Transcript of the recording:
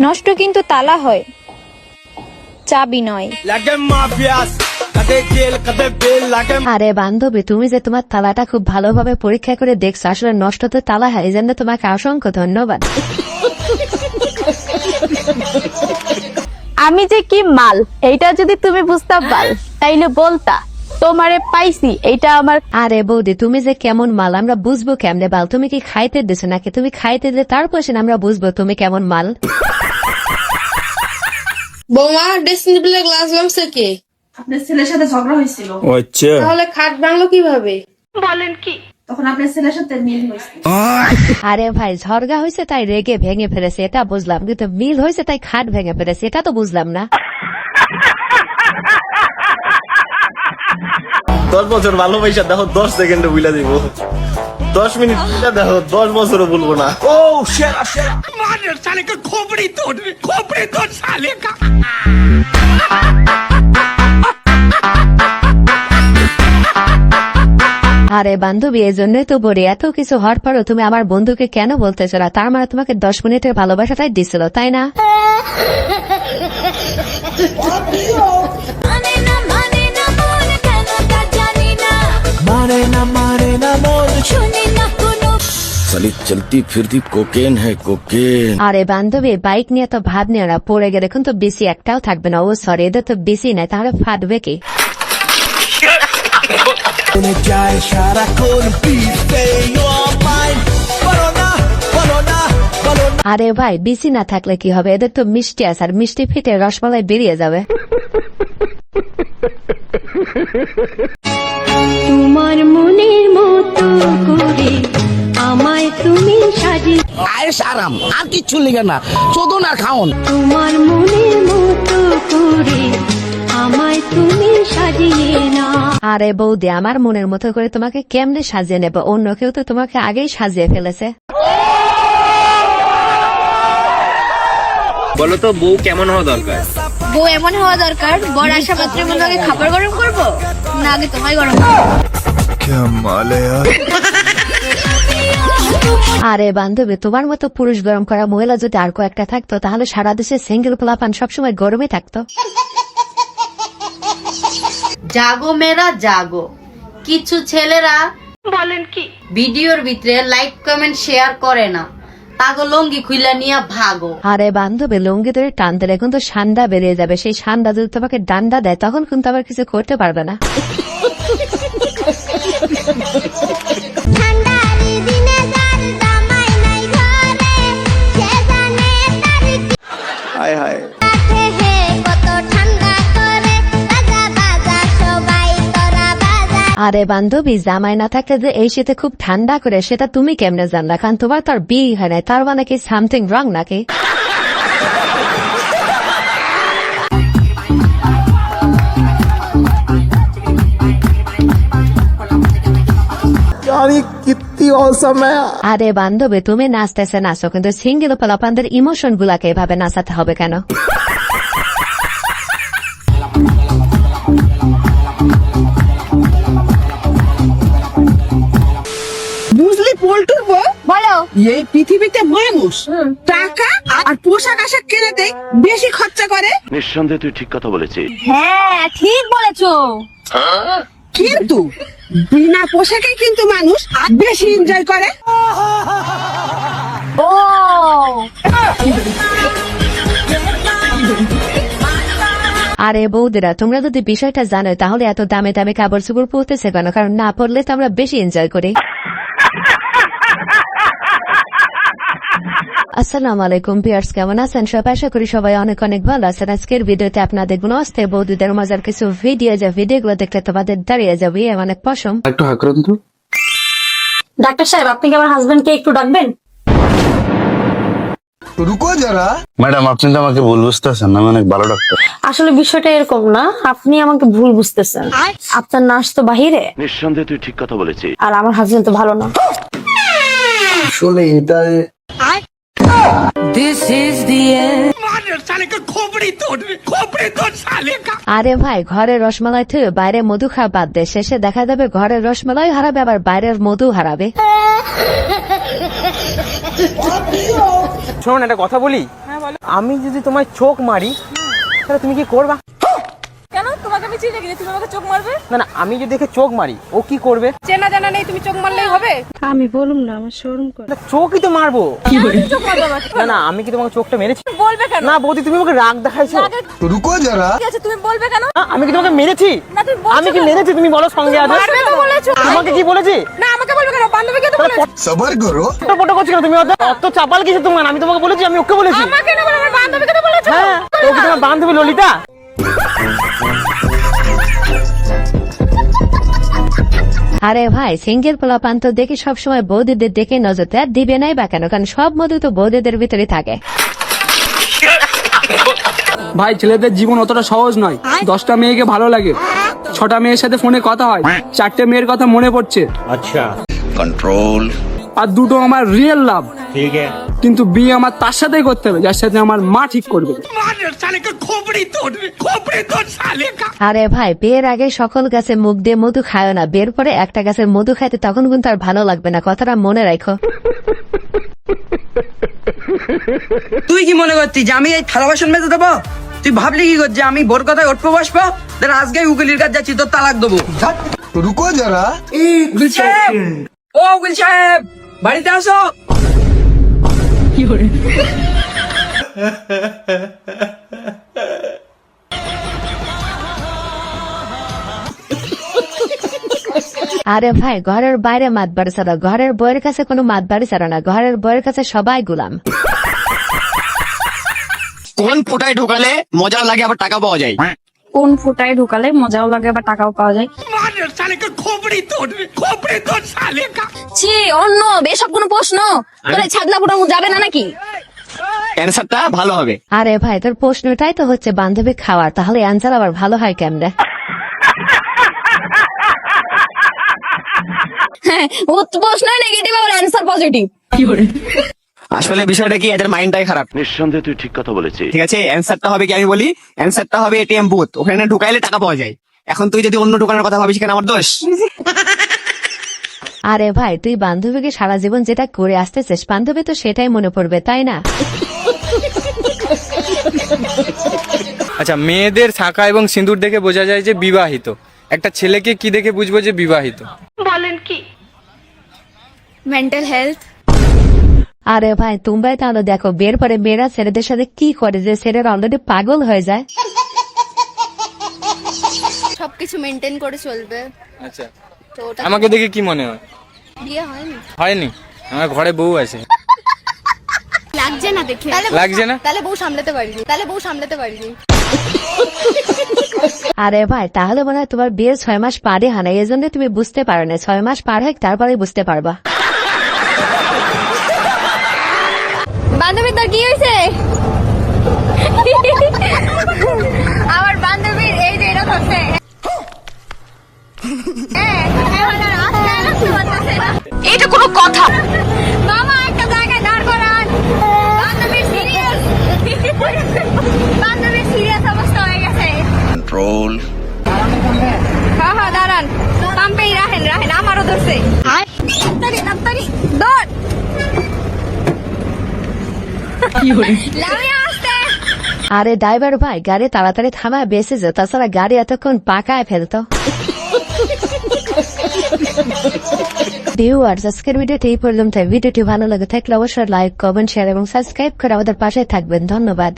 নষ্ট কিন্তু তালা হয়, চাবি নয়। আরে বান্ধবী, তুমি যে তোমার তালাটা খুব ভালোভাবে পরীক্ষা করে দেখছো, আসলে নষ্ট তো তালা হয়, এই জন্য তোমাকে অসংখ্য ধন্যবাদ। আমি যে কি মাল এইটা যদি তুমি বুঝতে পার তাইলে বলতা তোমারে পাইছি এইটা আমার। আরে বৌদি, তুমি যে কেমন মাল আমরা বুঝবো কেমনে বাল? তুমি কি খাইতে দিছো নাকি? তুমি খাইতে দিলে তারপর আমরা বুঝবো তুমি কেমন মাল। বৌমা, ড্রেসিং টেবিলের গ্লাস ভাঙছে কে? আপনার ছেলের সাথে ঝগড়া হয়েছিল। আচ্ছা, তাহলে খাট ভাঙলো কিভাবে? বলেন কি? তখন আপনার ছেলের সাথে মিল হয়েছে। আরে ভাই, ঝরগা হয়েছে তাই রেগে ভেঙে ফেলেছে এটা বুঝলাম, কিন্তু মিল হয়েছে তাই খাট ভেঙে ফেলেছে এটা তো বুঝলাম না। 10 বছর ভালোবাসা দেখো 10 সেকেন্ডে বুইলা দিব, 10 মিনিট দেখো 10 বছরও বলবো না। ও সেরা সেরা মার সালে কা খোপড়ি তোড় সালে কা। আরে বান্ধবী, এই জন্যই তো বলি এত কিছু হওয়ার পরও তুমি আমার বন্ধুকে কেন বলতেছো না? তার মানে তোমাকে 10 মিনিটের ভালোবাসাটাই দিছিল, তাই না? চলতি ফিরতি কোকেন হ্যায় কোকেন। আরে বান্ধবী, বাইক নিয়ে তো ভাব নিয়ে না, পড়ে গেলে এখন তো বেশি একটাও থাকবে না। ও সরি, এদের তো বেশি নাই, তাহলে ফাটবে কি? আরে ভাই, বেশি না থাকলে কি হবে? এদের তো মিষ্টি আছে, আর মিষ্টি ফিটে রসমালাই বেরিয়ে যাবে। তোমার মনের মতো করে আমায় তুমি সাজিয়ে, আয়েস আরাম আর কিচ্ছু লিখে না, চোদন আর খাওন। তোমার মনের মতো করে আমায় তুমি সাজিয়ে না। আরে বৌদি, আমার মনের মতো করে তোমাকে কেমনে সাজিয়ে নেব? অন্য কেউ তো তোমাকে আগেই সাজিয়ে ফেলেছে। বলো তো বউ কেমন হওয়া দরকার? বউ এমন হওয়া দরকার, বর আসা মাত্র মনে আগে খাবার গরম করবো না আগে তোমায় গরম। আরে বান্ধবী, তোমার মতো পুরুষ গরম করা মহিলা যদি আর কয়েকটা থাকতো তাহলে সারা দেশে সিঙ্গেল পোলাপান সবসময় গরমে থাকতো। জাগো মেরা জাগো, কিছু ছেলেরা বলেন কি? ভিডিওর ভিতরে লাইক কমেন্ট শেয়ার করে না, তাগো লঙ্গি খুইলা নিয়ে ভাগো। আরে বান্ধবী, লুঙ্গি ধরে টানতে এখন তো সান্ডা বেরিয়ে যাবে, সেই সান্ডা যদি তোমাকে ডান্ডা দেয় তখন কিন্তু আবার কিছু করতে পারবে না। হায় হায়। আরে বান্ধবী, জামাই না থাকলে যে এই শীতে খুব ঠান্ডা করে সেটা তুমি কেমনে জানলা? কারণ তোমার তো আর বিয়ে হয় নাই, তার মানে কি সামথিং রং নাকি? আরে বান্ধবী, তুমি নাচতেছে নাচো, কিন্তু সিঙ্গেল পোলাপানদের ইমোশন গুলাকে এভাবে নাচাতে হবে কেন? বুঝলি পল্টুর বউ, বলো। এই পৃথিবীতে মানুষ টাকা আর পোশাক আশাক কেনাতে বেশি খরচা করে। নিঃসন্দেহে তুই ঠিক কথা বলেছিস। হ্যাঁ ঠিক বলেছো, কিন্তু বিনা পোশাকে কিন্তু মানুষ বেশি এনজয় করে। ও আরে বৌদিরা, তোমরা যদি বিষয়টা জানো তাহলে এত দামে দামে কাপড় চোপড় পরতেছে কেন? কারণ না পরলে তো আমরা বেশি এনজয় করি। আসসালামু আলাইকুম ভিউয়ার্স, কেমন আছেন সবাই? আশা করি সবাই অনেক অনেক ভালো আছেন। আজকের ভিডিওতে আপনাদের গুলো আসতে বৌদিদের মজার কিছু ভিডিও, যে ভিডিওগুলো দেখলে তোমাদের দাঁড়িয়ে যাবে অনেক পশম। একটু হাকরান তো। ডাক্তার সাহেব, আপনি কি আমার হাজবেন্ডকে একটু ডাকবেন? রুকো যারা। ম্যাডাম, আপনি তো আমাকে ভুল বুঝতেছেন, আমি অনেক ভালো ডাক্তার। আসলে বিষয়টা এরকম না, আপনি আমাকে ভুল বুঝতেছেন। আপনার নার্স তো বাহিরে, নিঃসন্দেহে তুই ঠিক কথা বলেছিস। আর আমার হাজবেন্ড তো ভালো না। আসলে এটা আরে ভাই, ঘরের রসমালাই থেকে বাইরে মধু খাওয়া বাদ দে, শেষে দেখা যাবে ঘরের রসমালাই হারাবে আবার বাইরের মধু হারাবে। শোন, একটা কথা বলি। আমি যদি তোমায় চোখ মারি তাহলে তুমি কি করবা? কেন তোমাকে আমি চিনি নাকি তুমি আমাকে চোখ মারবে? না না, আমি যদি দেখে চোখ মারি ও কি করবে? চেনা জানা নেই, তুমি চোখ মারলেই হবে? আমি বলুম না, আমার শরম করে। না, চোখই তো মারবো। চোখ মারবে আমাকে? না না, আমি কি তোমাকে চোখটা মেরেছি? বলবে কেন? না বৌদি, তুমি আমাকে রাগ দেখাইছো। রুকো যারা। ঠিক আছে, তুমি বলবে কেন? না, আমি কি তোমাকে মেরেছি? না, তুমি বলছো আমি কি কেন? মেরেছি? তুমি বলো সঙ্গে আছে। মারবে তো বলেছো। তোমাকে কি বলেছি? না, আমাকে বলবে কেন? বান্ধবীকে তো বলেছো। সবার করো। ফটো করছো কেন তুমি? অত চাপাল কিছু তোমার? আমি তোমাকে বলেছি, আমি ওকে বলেছি। আমাকে না বলে আমার বান্ধবীকে তো বলেছো। হ্যাঁ, ও কি তোমার বান্ধবী ললিতা? আরে ভাই, সিঙ্গেল পোলাপান তো দেখি সবসময় বৌদিদের দেখে নজর দেয়, দিবে নাই বা কেন? কারণ সব মধু তো বৌদিদের ভিতরে থাকে। ভাই, ছেলেদের জীবন অতটা সহজ নয়। 10টা মেয়েকে ভালো লাগে, 6টা মেয়ের সাথে ফোনে কথা হয়, 4টে মেয়ের কথা মনে পড়ছে। আচ্ছা, कंट्रोल। আর 2টো আমার রিয়েল লাভ। ঠিক আছে। কিন্তু বিয়ে আমার তার সাথেই করতে হবে যার সাথে আমার মা ঠিক করবে। আরে ভাই, বিয়ের আগে সকল গাছে মুখ দিয়ে মধু খায় না, বের পরে একটা গাছের মধু খাইতে তখন কিন্তু আর ভালো লাগবে না, কথাটা মনে রাখো। তুই কি মনে করতি যে আমি এই থালা বাসন মেজে দেবো? তুই ভাবলি কি করছি আমি বোর কথায় উঠবো বসবো? আজকে উকিলের কাছে যাচ্ছি, তোর তালাক দেবো। রুকো যারা। উকিল সাহেব, ও উকিল সাহেব, বাড়িতে আসো। আরে ভাই, ঘরের বাইরে মাত বাড়ি ছাড়া, ঘরের বইয়ের কাছে কোনো মাত বাড়ি ছাড়া না, ঘরের বইয়ের কাছে সবাই গোলাম। কোন ফুটায় ঢোকালে মজা লাগে আবার টাকা পাওয়া যায়? কোন ফুটায় ঢুকালে মজাও লাগে বা টাকাও পাওয়া যায়? ছি, অন্য এসব কোনো প্রশ্ন? তোরা ছাগলা ফুটানো যাবে না নাকি? অ্যানসারটা ভালো হবে। আরে ভাই, তোর প্রশ্নটাই তো হচ্ছে বান্ধবী খাওয়ার, তাহলে অ্যান্সার আবার ভালো হয় কেমনে? হ্যাঁ, ও প্রশ্ন নেগেটিভ আর অ্যানসার পজিটিভ। আসলে বিষয়টা কি, এদের মাইন্ডটাই খারাপ। নিঃসন্দেহে তুই ঠিক কথা বলেছিস। ঠিক আছে, অ্যানসারটা হবে কি আমি বলি, অ্যানসারটা হবে এটিএম বুথ, ওখানে ঢুকাইলে টাকা পাওয়া যায়। এখন তুই যদি অন্য দোকানের কথা ভাবিস, সেখানে আমার দোষ? আরে ভাই, তুই বান্ধবীকে সারা জীবন যেটা করে আসতেছিস, বান্ধবী তো সেটাই মনে পড়বে, তাই না? আচ্ছা, মেয়েদের শাঁখা এবং সিঁদুর দেখে বোঝা যায় যে বিবাহিত। একটা ছেলেকে কি দেখে বুঝবো যে বিবাহিত? Mental health. আরে ভাই, তোমরাই তাহলে দেখো, বের পরে মেয়েরা ছেলেদের সাথে কি করে যে ছেলেরা অলরেডি পাগল হয়ে যায়। সবকিছু মেনটেন করে চলবে। আচ্ছা, তো ওটা আমাকে দেখে কি মনে হয়? বিয়ে হয়নি, হয়নি, আমার ঘরে বউ আছে। লাগছে না দেখে। লাগছে না? তাহলে বউ সামলাতে পারিনি, তাহলে বউ সামলাতে পারিনি। আরে ভাই, তাহলে মনে হয় তোমার বিয়ের 6 মাস পারে হয় না, এই জন্য তুমি বুঝতে পারো না। 6 মাস পার হয়, তারপরে বুঝতে পারবা। বান্ধবী, তোর কি হয়েছে? আমার বান্ধবীর এই যে এটা হচ্ছে, এটা কোনো কথা? মামা একটা জায়গায় দাঁড় করান। বান্ধবীর সিরিয়াস, বান্ধবীর সিরিয়াস অবস্থা হয়ে গেছে। कंट्रोल। হ্যাঁ হ্যাঁ, দাঁড়ান, পাম্পেই রাখেন রাখেন, আমারও ধরছে। তাড়াতাড়ি তাড়াতাড়ি দৌড়। লামিয়া আসতে। আরে ড্রাইভার ভাই, গাড়ি তাড়াতাড়ি থামায় বেঁচে যাও, তাছাড়া গাড়ি এতক্ষণ পাকায় ফেলতো। ভিউয়ার্স, আজকের ভিডিওটি এই পর্যন্ত। ভিডিওটি ভালো লাগে থাকলে অবশ্যই লাইক, কমেন্ট, শেয়ার এবং সাবস্ক্রাইব করে আমাদের পাশে থাকবেন। ধন্যবাদ।